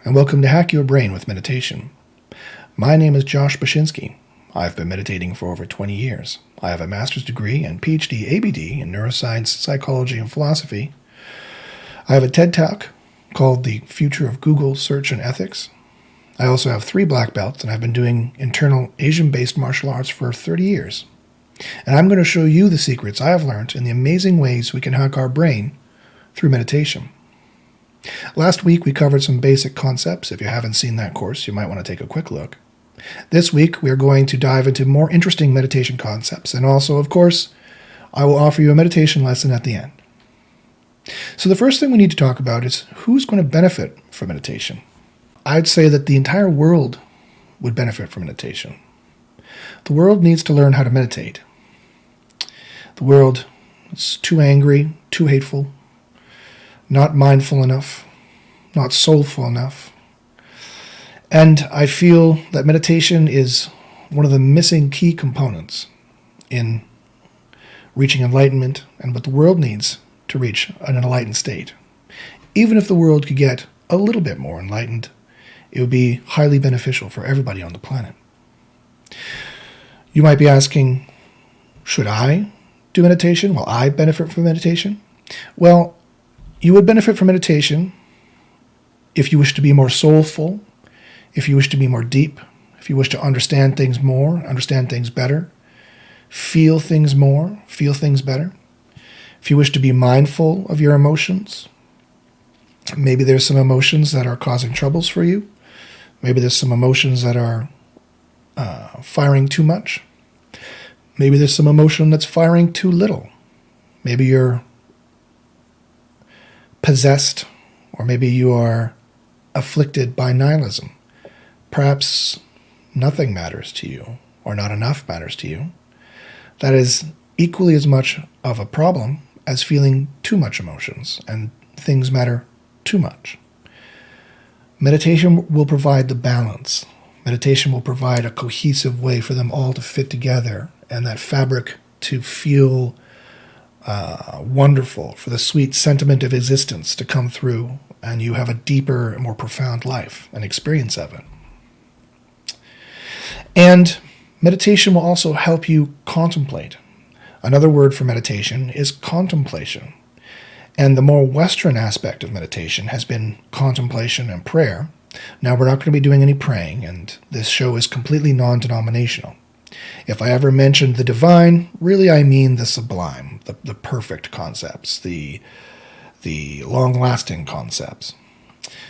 and welcome to Hack Your Brain with Meditation. My name is Josh Bashinsky. I've been meditating for over 20 years. I have a master's degree and PhD ABD in neuroscience, psychology, and philosophy. I have a TED Talk called The Future of Google Search and Ethics. I also have 3 black belts, and I've been doing internal Asian-based martial arts for 30 years. And I'm going to show you the secrets I have learned in the amazing ways we can hack our brain through meditation. Last week, we covered some basic concepts. If you haven't seen that course, you might want to take a quick look. This week, we are going to dive into more interesting meditation concepts. And also, of course, I will offer you a meditation lesson at the end. So the first thing we need to talk about is who's going to benefit from meditation. I'd say that the entire world would benefit from meditation. The world needs to learn how to meditate. The world is too angry, too hateful, not mindful enough, not soulful enough. And I feel that meditation is one of the missing key components in reaching enlightenment and what the world needs to reach an enlightened state. Even if the world could get a little bit more enlightened, it would be highly beneficial for everybody on the planet. You might be asking, should I do meditation? Will I benefit from meditation? Well, you would benefit from meditation if you wish to be more soulful, if you wish to be more deep, if you wish to understand things more, understand things better, feel things more, feel things better. If you wish to be mindful of your emotions, maybe there's some emotions that are causing troubles for you. Maybe there's some emotions that are firing too much. Maybe there's some emotion that's firing too little. Maybe you're possessed, or maybe you are afflicted by nihilism. Perhaps nothing matters to you, or not enough matters to you. That is equally as much of a problem as feeling too much emotions, and things matter too much. Meditation will provide the balance. Meditation will provide a cohesive way for them all to fit together, and that fabric to feel wonderful, for the sweet sentiment of existence to come through, and you have a deeper and more profound life and experience of it. And meditation will also help you contemplate. Another word for meditation is contemplation. And the more Western aspect of meditation has been contemplation and prayer. Now, we're not going to be doing any praying, and this show is completely non-denominational. If I ever mentioned the divine, really I mean the sublime, the perfect concepts, the long-lasting concepts.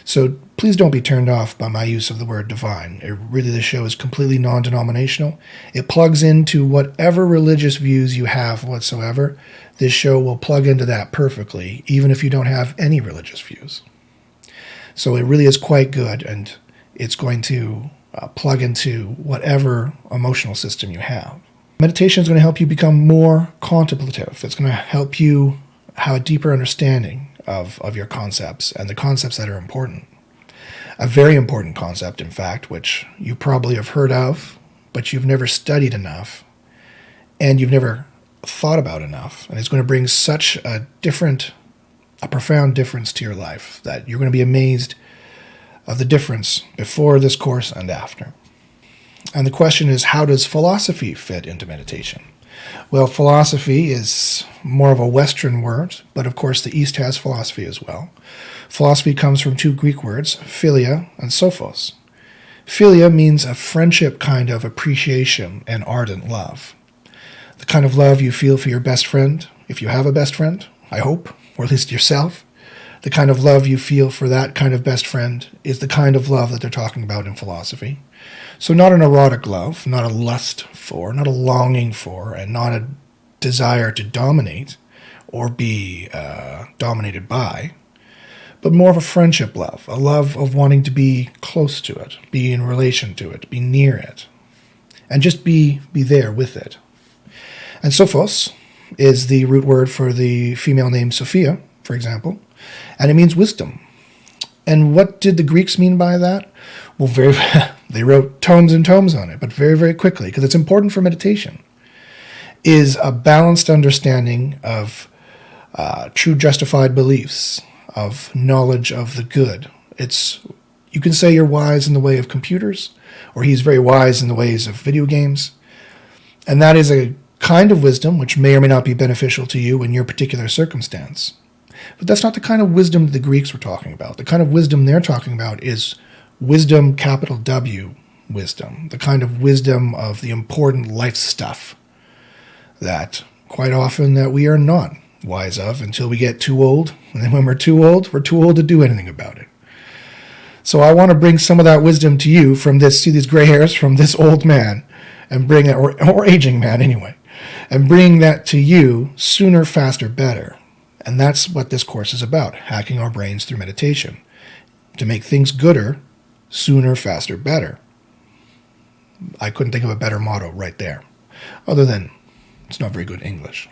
So please don't be turned off by my use of the word divine. The show is completely non-denominational. It plugs into whatever religious views you have whatsoever. This show will plug into that perfectly, even if you don't have any religious views. So it really is quite good, and it's going to plug into whatever emotional system you have. Meditation is going to help you become more contemplative. It's going to help you have a deeper understanding of your concepts and the concepts that are important. A very important concept, in fact, which you probably have heard of, but you've never studied enough, and you've never thought about enough. And it's going to bring such a profound difference to your life that you're going to be amazed of the difference before this course and after. And the question is, how does philosophy fit into meditation? Well, philosophy is more of a Western word, but of course the East has philosophy as well. Philosophy comes from 2 Greek words, philia and sophos. Philia means a friendship kind of appreciation and ardent love. The kind of love you feel for your best friend, if you have a best friend, I hope, or at least yourself. The kind of love you feel for that kind of best friend is the kind of love that they're talking about in philosophy. So not an erotic love, not a lust for, not a longing for, and not a desire to dominate or be dominated by, but more of a friendship love, a love of wanting to be close to it, be in relation to it, be near it, and just be there with it. And sophos is the root word for the female name Sophia, for example, and it means wisdom. And what did the Greeks mean by that? Well, they wrote tomes and tomes on it, but very, very quickly, because it's important for meditation, is a balanced understanding of true justified beliefs, of knowledge of the good. It's You can say you're wise in the way of computers, or he's very wise in the ways of video games. And that is a kind of wisdom which may or may not be beneficial to you in your particular circumstance. But that's not the kind of wisdom that the Greeks were talking about. The kind of wisdom they're talking about is wisdom, capital W, wisdom. The kind of wisdom of the important life stuff that quite often that we are not wise of until we get too old. And then when we're too old to do anything about it. So I want to bring some of that wisdom to you from this, see these gray hairs from this old man, and bring it, or aging man anyway, and bring that to you sooner, faster, better. And that's what this course is about, hacking our brains through meditation, to make things gooder, sooner, faster, better. I couldn't think of a better motto right there, other than it's not very good English.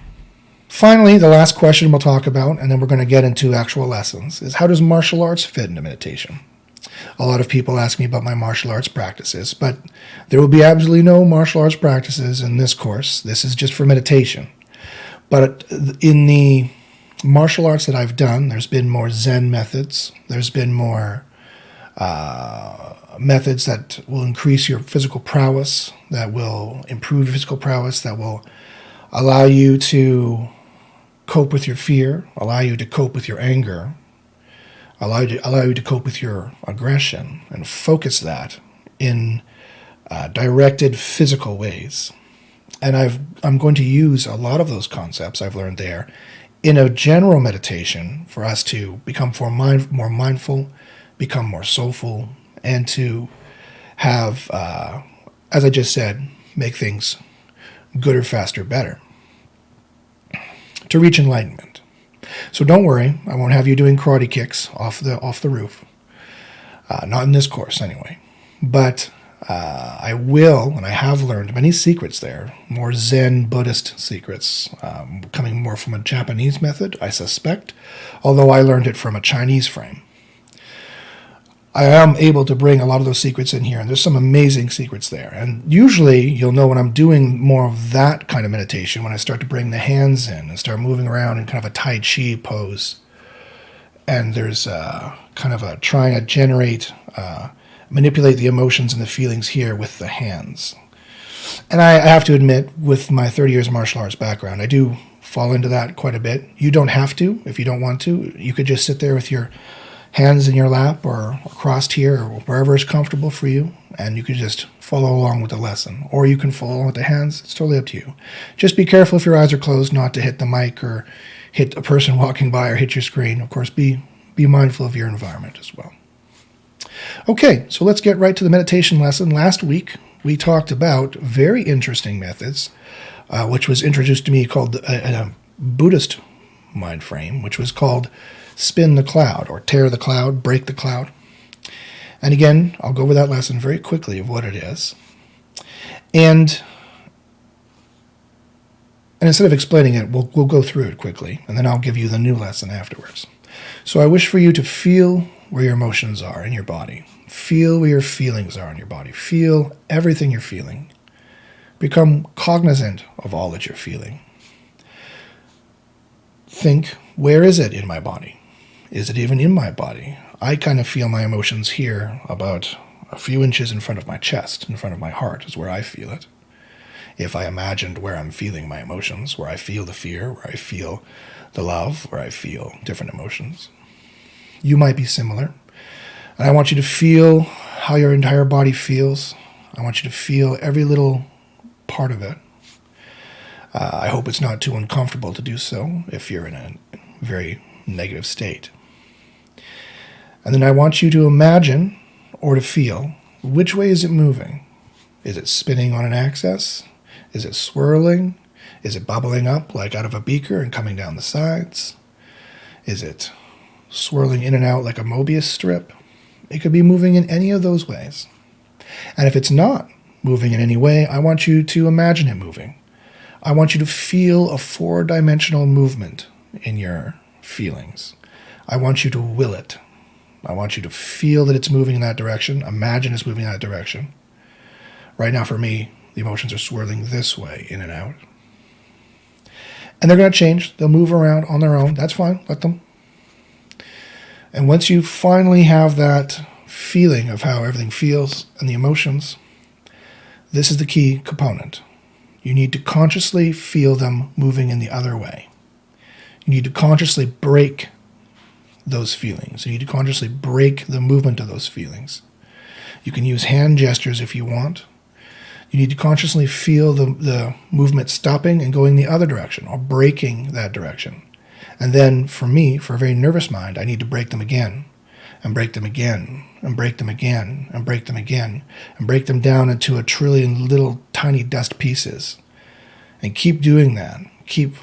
Finally, the last question we'll talk about, and then we're going to get into actual lessons, is how does martial arts fit into meditation? A lot of people ask me about my martial arts practices, but there will be absolutely no martial arts practices in this course. This is just for meditation. But in the martial arts that I've done, there's been more Zen methods. There's been more methods that will increase your physical prowess, that will improve your physical prowess, that will allow you to cope with your fear, allow you to cope with your anger, allow you to cope with your aggression, and focus that in directed physical ways. And I'm going to use a lot of those concepts I've learned there in a general meditation for us to become more mindful, become more soulful, and to have, as I just said, make things gooder, faster, better, to reach enlightenment. So don't worry, I won't have you doing karate kicks off the roof. Not in this course, anyway. But I will, and I have learned many secrets there, more Zen Buddhist secrets, coming more from a Japanese method, I suspect, although I learned it from a Chinese frame. I am able to bring a lot of those secrets in here, and there's some amazing secrets there. And usually, you'll know when I'm doing more of that kind of meditation, when I start to bring the hands in and start moving around in kind of a Tai Chi pose. And there's kind of a trying to generate, manipulate the emotions and the feelings here with the hands. And I have to admit, with my 30 years of martial arts background, I do fall into that quite a bit. You don't have to if you don't want to. You could just sit there with your hands in your lap or crossed here or wherever is comfortable for you, and you can just follow along with the lesson. Or you can follow along with the hands. It's totally up to you. Just be careful if your eyes are closed not to hit the mic or hit a person walking by or hit your screen. Of course, be mindful of your environment as well. Okay, so let's get right to the meditation lesson. Last week, we talked about very interesting methods, which was introduced to me called a Buddhist mind frame, which was called spin the cloud, or tear the cloud, break the cloud. And again, I'll go over that lesson very quickly of what it is. And instead of explaining it, we'll go through it quickly, and then I'll give you the new lesson afterwards. So I wish for you to feel where your emotions are in your body. Feel where your feelings are in your body. Feel everything you're feeling. Become cognizant of all that you're feeling. Think, where is it in my body? Is it even in my body? I kind of feel my emotions here, about a few inches in front of my chest, in front of my heart, is where I feel it. If I imagined where I'm feeling my emotions, where I feel the fear, where I feel the love, where I feel different emotions. You might be similar. And I want you to feel how your entire body feels. I want you to feel every little part of it. I hope it's not too uncomfortable to do so if you're in a very negative state. And then I want you to imagine or to feel, which way is it moving? Is it spinning on an axis? Is it swirling? Is it bubbling up like out of a beaker and coming down the sides? Is it swirling in and out like a Mobius strip? It could be moving in any of those ways. And if it's not moving in any way, I want you to imagine it moving. I want you to feel a four-dimensional movement in your feelings. I want you to will it. I want you to feel that it's moving in that direction. Imagine it's moving in that direction. Right now, for me, the emotions are swirling this way, in and out. And they're going to change. They'll move around on their own. That's fine. Let them. And once you finally have that feeling of how everything feels and the emotions, this is the key component. You need to consciously feel them moving in the other way. You need to consciously break those feelings. You need to consciously break the movement of those feelings. You can use hand gestures if you want. You need to consciously feel the movement stopping and going the other direction or breaking that direction. And then for me, for a very nervous mind, I need to break them again and break them again and break them again and break them again and break them down into a trillion little tiny dust pieces. And keep doing that. Keep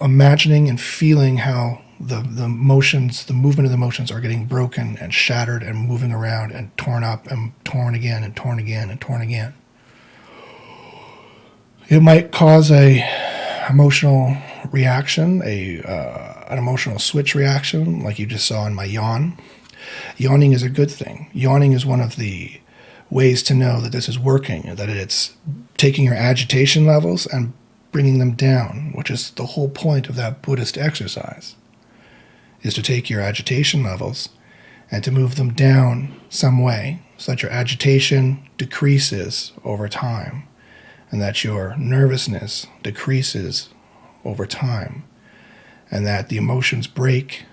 imagining and feeling how the motions, the movement of the motions are getting broken and shattered and moving around and torn up and torn again and torn again and torn again. It might cause a emotional reaction, an emotional switch reaction, like you just saw in my yawn. Yawning is a good thing. Yawning is one of the ways to know that this is working, that it's taking your agitation levels and bringing them down, which is the whole point of that Buddhist exercise, is to take your agitation levels and to move them down some way so that your agitation decreases over time and that your nervousness decreases over time and that the emotions break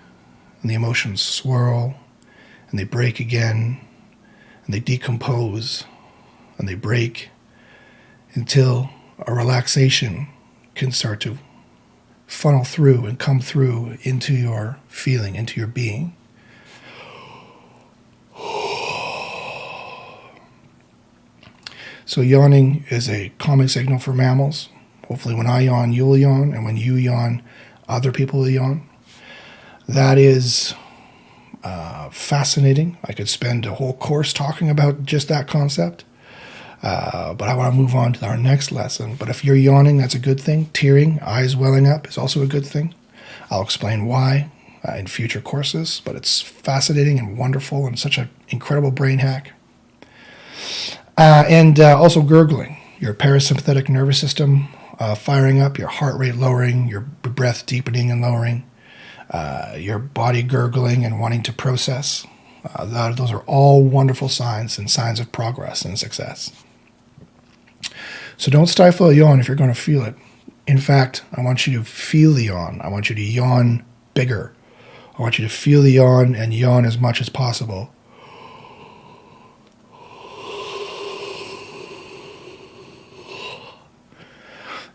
and the emotions swirl and they break again and they decompose and they break until a relaxation can start to funnel through and come through into your feeling, into your being. So yawning is a common signal for mammals. Hopefully when I yawn, you'll yawn, and when you yawn, other people will yawn. That is fascinating. I could spend a whole course talking about just that concept. But I want to move on to our next lesson. But if you're yawning, that's a good thing. Tearing, eyes welling up is also a good thing. I'll explain why in future courses, but it's fascinating and wonderful and such an incredible brain hack. And also gurgling, your parasympathetic nervous system firing up, your heart rate lowering, your breath deepening and lowering, your body gurgling and wanting to process. Those are all wonderful signs and signs of progress and success. So don't stifle a yawn if you're going to feel it. In fact, I want you to feel the yawn. I want you to yawn bigger. I want you to feel the yawn and yawn as much as possible.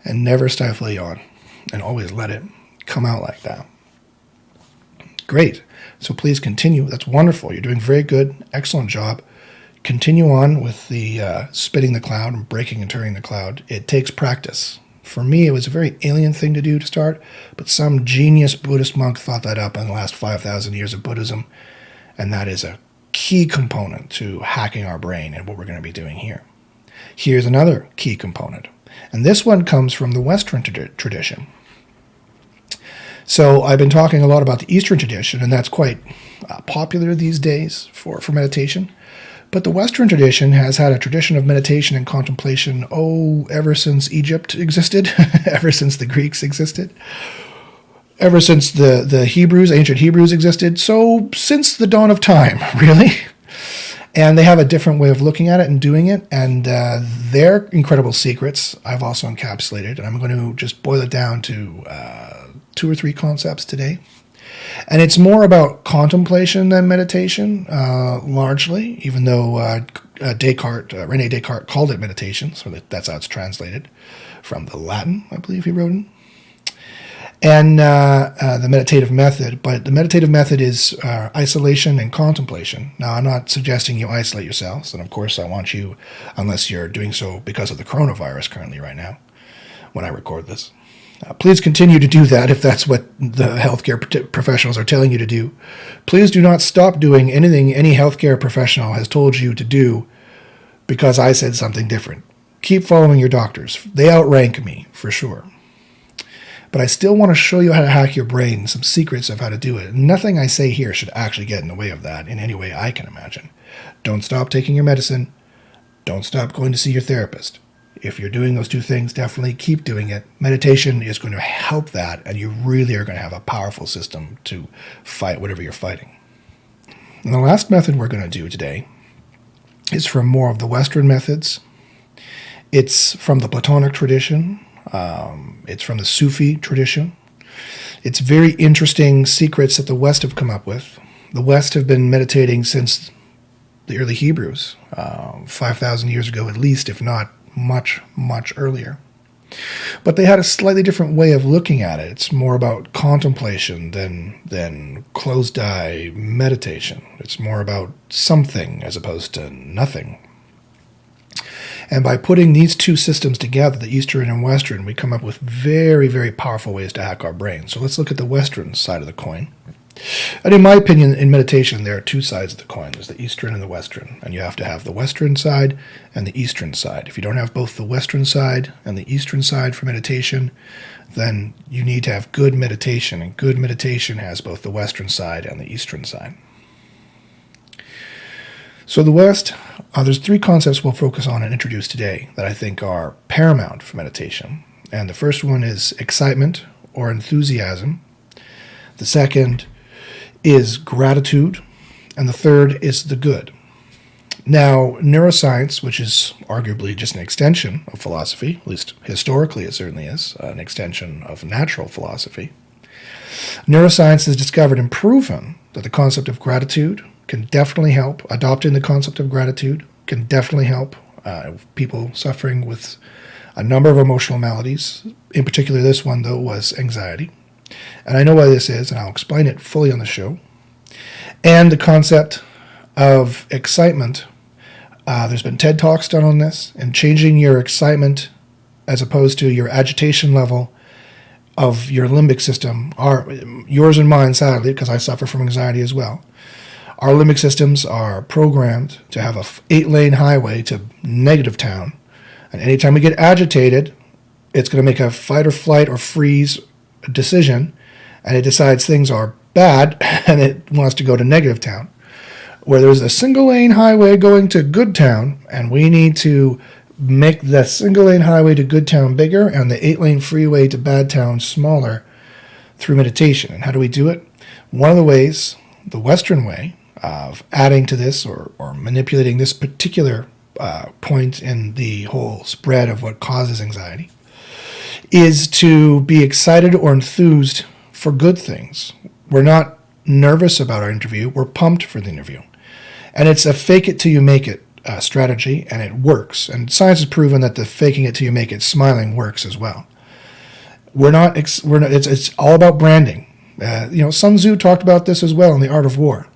And never stifle a yawn. And always let it come out like that. Great. So please continue. That's wonderful. You're doing very good. Excellent job. Continue on with the spitting the cloud and breaking and turning the cloud. It takes practice. For me, it was a very alien thing to do to start, but some genius Buddhist monk thought that up in the last 5,000 years of Buddhism, and that is a key component to hacking our brain and what we're going to be doing here. Here's another key component, and this one comes from the Western tradition. So I've been talking a lot about the Eastern tradition, and that's quite popular these days for meditation. But the Western tradition has had a tradition of meditation and contemplation, ever since Egypt existed, ever since the Greeks existed, ever since the Hebrews, ancient Hebrews existed, so since the dawn of time, really. And they have a different way of looking at it and doing it, and their incredible secrets I've also encapsulated, and I'm going to just boil it down to 2 or 3 concepts today. And it's more about contemplation than meditation, largely, even though René Descartes called it meditation, so that's how it's translated from the Latin, I believe he wrote in. And the meditative method, but the meditative method is isolation and contemplation. Now, I'm not suggesting you isolate yourselves, and of course I want you, unless you're doing so because of the coronavirus currently right now, when I record this. Please continue to do that if that's what the healthcare professionals are telling you to do. Please do not stop doing anything any healthcare professional has told you to do because I said something different. Keep following your doctors. They outrank me, for sure. But I still want to show you how to hack your brain, some secrets of how to do it. Nothing I say here should actually get in the way of that in any way I can imagine. Don't stop taking your medicine. Don't stop going to see your therapist. If you're doing those 2 things, definitely keep doing it. Meditation is going to help that, and you really are going to have a powerful system to fight whatever you're fighting. And the last method we're going to do today is from more of the Western methods. It's from the Platonic tradition. It's from the Sufi tradition. It's very interesting secrets that the West have come up with. The West have been meditating since the early Hebrews, 5,000 years ago at least, if not much, much earlier. But they had a slightly different way of looking at it. It's more about contemplation than closed-eye meditation. It's more about something as opposed to nothing. And by putting these two systems together, the Eastern and Western, we come up with very, very powerful ways to hack our brain. So let's look at the Western side of the coin. And in my opinion, in meditation, there are two sides of the coin. There's the Eastern and the Western. And you have to have the Western side and the Eastern side. If you don't have both the Western side and the Eastern side for meditation, then you need to have good meditation. And good meditation has both the Western side and the Eastern side. So the West, there's three concepts we'll focus on and introduce today that I think are paramount for meditation. And the first one is excitement or enthusiasm. The second is gratitude, and the third is the good. Now, neuroscience, which is arguably just an extension of philosophy, at least historically it certainly is, an extension of natural philosophy, neuroscience has discovered and proven that the concept of gratitude can definitely help. Adopting the concept of gratitude can definitely help people suffering with a number of emotional maladies. In particular, this one, though, was anxiety. And I know why this is, and I'll explain it fully on the show. And the concept of excitement. There's been TED Talks done on this, and changing your excitement as opposed to your agitation level of your limbic system, yours and mine, sadly, because I suffer from anxiety as well. Our limbic systems are programmed to have a 8-lane highway to negative town. And anytime we get agitated, it's going to make a fight or flight or freeze decision, and it decides things are bad, and it wants to go to negative town. Where there's a single-lane highway going to good town, and we need to make the single-lane highway to good town bigger and the 8-lane freeway to bad town smaller through meditation. And how do we do it? One of the ways, the Western way, of adding to this or manipulating this particular point in the whole spread of what causes anxiety is to be excited or enthused for good things. We're not nervous about our interview. We're pumped for the interview. And it's a fake it till you make it strategy, and it works. And science has proven that the faking it till you make it smiling works as well. It's all about branding. Sun Tzu talked about this as well in The Art of War.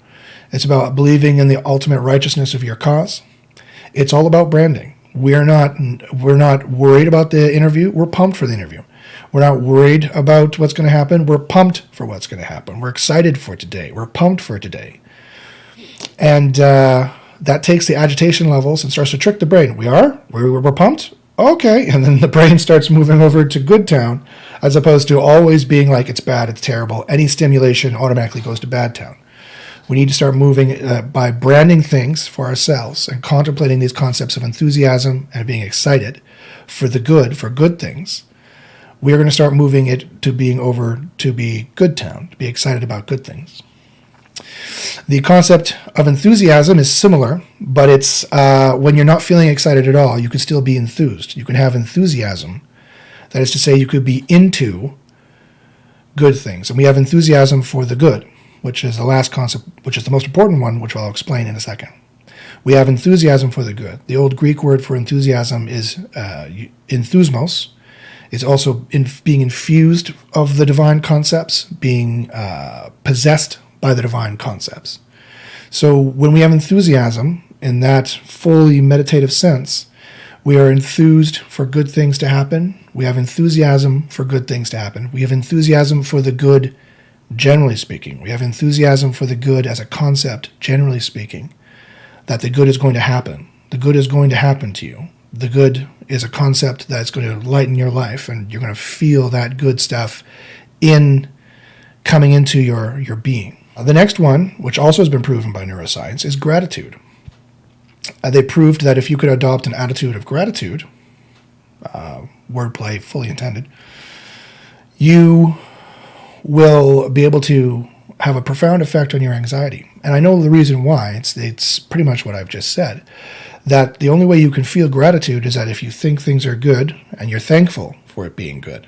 It's about believing in the ultimate righteousness of your cause. It's all about branding. We're not worried about the interview. We're pumped for the interview. We're not worried about what's going to happen. We're pumped for what's going to happen. We're excited for today. We're pumped for today. And that takes the agitation levels and starts to trick the brain. We're pumped? Okay. And then the brain starts moving over to good town, as opposed to always being like, it's bad, it's terrible. Any stimulation automatically goes to bad town. We need to start moving by branding things for ourselves and contemplating these concepts of enthusiasm and being excited for the good, for good things. We are going to start moving it to being over to be good town, to be excited about good things. The concept of enthusiasm is similar, but it's when you're not feeling excited at all, you can still be enthused. You can have enthusiasm. That is to say, you could be into good things. And we have enthusiasm for the good, which is the last concept, which is the most important one, which I'll explain in a second. We have enthusiasm for the good. The old Greek word for enthusiasm is enthusmos. It's also being infused of the divine concepts, being possessed by the divine concepts. So when we have enthusiasm in that fully meditative sense, we are enthused for good things to happen. We have enthusiasm for good things to happen. We have enthusiasm for the good, generally speaking. We have enthusiasm for the good as a concept, generally speaking, that the good is going to happen. The good is going to happen to you. The good is a concept that's going to lighten your life, and you're going to feel that good stuff coming into your being. The next one, which also has been proven by neuroscience, is gratitude. They proved that if you could adopt an attitude of gratitude, wordplay fully intended, you will be able to have a profound effect on your anxiety. And I know the reason why. It's pretty much what I've just said. That the only way you can feel gratitude is that if you think things are good and you're thankful for it being good.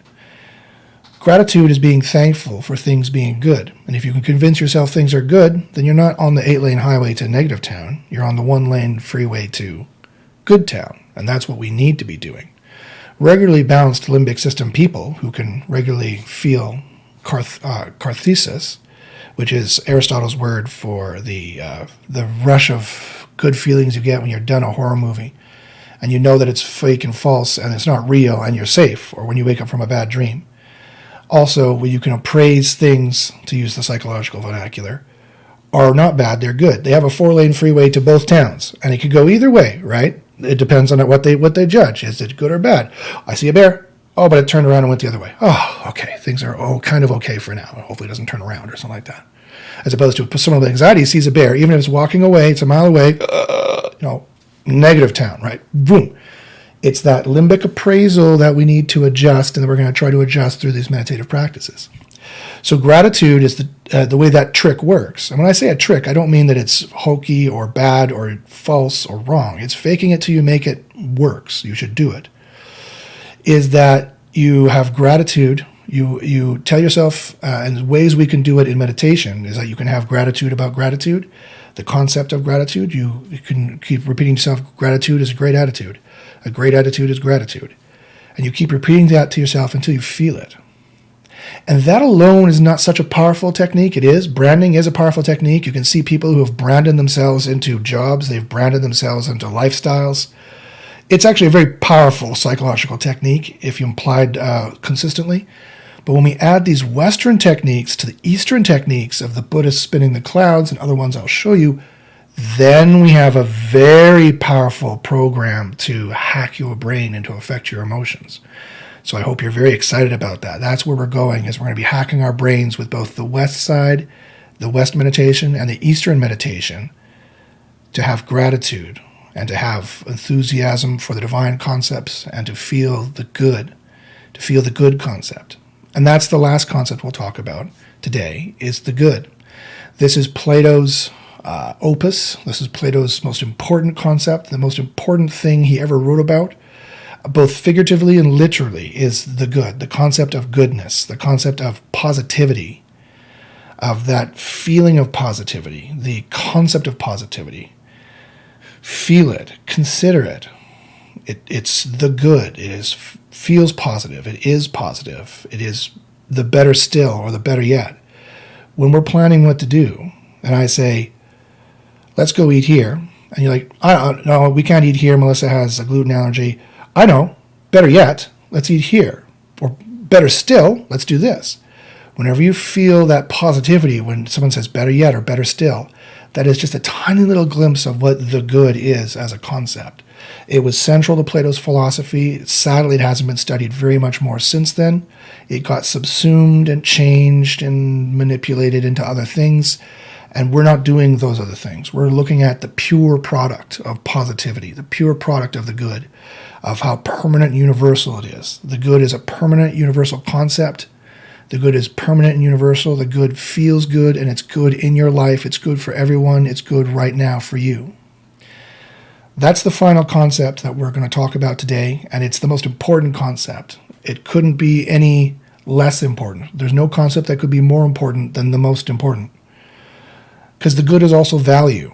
Gratitude is being thankful for things being good. And if you can convince yourself things are good, then you're not on the 8-lane highway to negative town. You're on the 1-lane freeway to good town. And that's what we need to be doing. Regularly balanced limbic system people who can regularly feel catharsis, which is Aristotle's word for the rush of good feelings you get when you're done a horror movie and you know that it's fake and false and it's not real and you're safe, or when you wake up from a bad dream. Also, where you can appraise things, to use the psychological vernacular, are not bad, they're good. They have a 4-lane freeway to both towns, and it could go either way, right? It depends on what they judge. Is it good or bad? I see a bear. Oh, but it turned around and went the other way. Oh, okay. Things are kind of okay for now. Hopefully it doesn't turn around or something like that. As opposed to someone with anxiety sees a bear, even if it's walking away, it's a mile away, negative town, right? Boom. It's that limbic appraisal that we need to adjust, and that we're going to try to adjust through these meditative practices. So gratitude is the way that trick works. And when I say a trick, I don't mean that it's hokey or bad or false or wrong. It's faking it till you make it works. You should do it. Is that you have gratitude. You tell yourself, and ways we can do it in meditation is that you can have gratitude about gratitude, the concept of gratitude. You can keep repeating to yourself, gratitude is a great attitude. A great attitude is gratitude. And you keep repeating that to yourself until you feel it. And that alone is not such a powerful technique. It is. Branding is a powerful technique. You can see people who have branded themselves into jobs. They've branded themselves into lifestyles. It's actually a very powerful psychological technique if you applied consistently. But when we add these Western techniques to the Eastern techniques of the Buddhists spinning the clouds and other ones I'll show you, then we have a very powerful program to hack your brain and to affect your emotions. So I hope you're very excited about that. That's where we're going, is we're going to be hacking our brains with both the West side, the West meditation, and the Eastern meditation to have gratitude and to have enthusiasm for the divine concepts and to feel the good concept. And that's the last concept we'll talk about today, is the good. This is Plato's opus. This is Plato's most important concept, the most important thing he ever wrote about, both figuratively and literally, is the good, the concept of goodness, the concept of positivity, of that feeling of positivity, the concept of positivity. Feel it, consider it. It's the good. Feels positive. It is positive. It is the better still, or the better yet. When we're planning what to do, and I say, let's go eat here, and you're like, no, we can't eat here. Melissa has a gluten allergy. I know. Better yet, let's eat here. Or better still, let's do this. Whenever you feel that positivity, when someone says better yet or better still, that is just a tiny little glimpse of what the good is as a concept. It was central to Plato's philosophy. Sadly, it hasn't been studied very much more since then. It got subsumed and changed and manipulated into other things. And we're not doing those other things. We're looking at the pure product of positivity, the pure product of the good, of how permanent and universal it is. The good is a permanent, universal concept. The good is permanent and universal. The good feels good, and it's good in your life. It's good for everyone. It's good right now for you. That's the final concept that we're going to talk about today, and it's the most important concept. It couldn't be any less important. There's no concept that could be more important than the most important. Because the good is also value.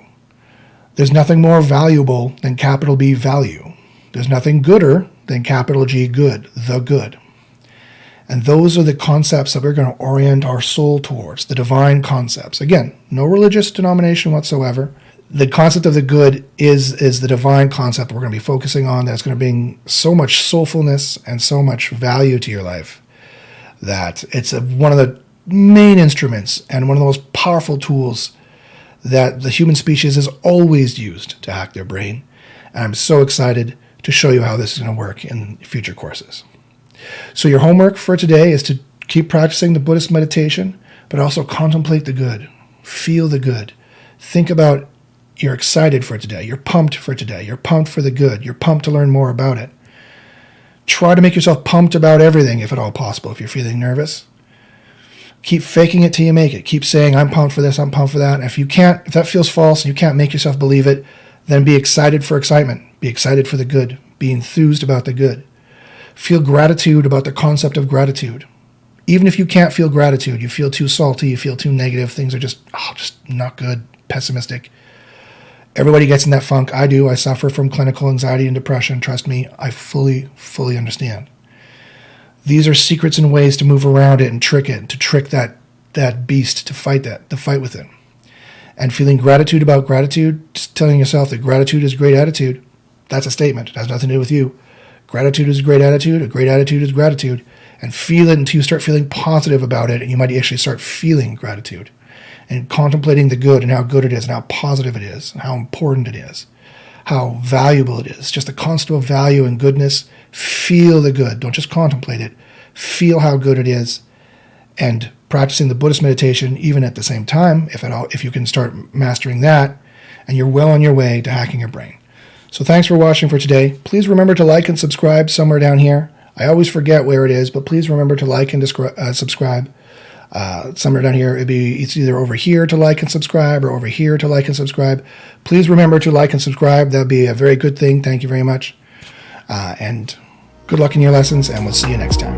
There's nothing more valuable than capital B, value. There's nothing gooder than capital G, good, the good. And those are the concepts that we're going to orient our soul towards, the divine concepts. Again, no religious denomination whatsoever. The concept of the good is the divine concept we're going to be focusing on, that's going to bring so much soulfulness and so much value to your life that it's one of the main instruments and one of the most powerful tools that the human species has always used to hack their brain. And I'm so excited to show you how this is going to work in future courses. So your homework for today is to keep practicing the Buddhist meditation, but also contemplate the good. Feel the good. Think about, you're excited for today. You're pumped for today. You're pumped for the good. You're pumped to learn more about it. Try to make yourself pumped about everything, if at all possible, if you're feeling nervous. Keep faking it till you make it. Keep saying, I'm pumped for this, I'm pumped for that. And if that feels false and you can't make yourself believe it, then be excited for excitement. Be excited for the good. Be enthused about the good. Feel gratitude about the concept of gratitude. Even if you can't feel gratitude, you feel too salty, you feel too negative, things are just not good, pessimistic. Everybody gets in that funk. I do. I suffer from clinical anxiety and depression. Trust me, I fully understand. These are secrets and ways to move around it and trick it, to trick that beast, to fight with it. And feeling gratitude about gratitude, just telling yourself that gratitude is a great attitude, that's a statement. It has nothing to do with you. Gratitude is a great attitude is gratitude. And feel it until you start feeling positive about it, and you might actually start feeling gratitude and contemplating the good and how good it is and how positive it is and how important it is, how valuable it is. Just the concept of value and goodness. Feel the good. Don't just contemplate it. Feel how good it is, and practicing the Buddhist meditation even at the same time, if you can start mastering that, and you're well on your way to hacking your brain. So thanks for watching for today. Please remember to like and subscribe somewhere down here. I always forget where it is, but please remember to like and subscribe. Somewhere down here, it's either over here to like and subscribe or over here to like and subscribe. Please remember to like and subscribe. That would be a very good thing. Thank you very much. And good luck in your lessons, and we'll see you next time.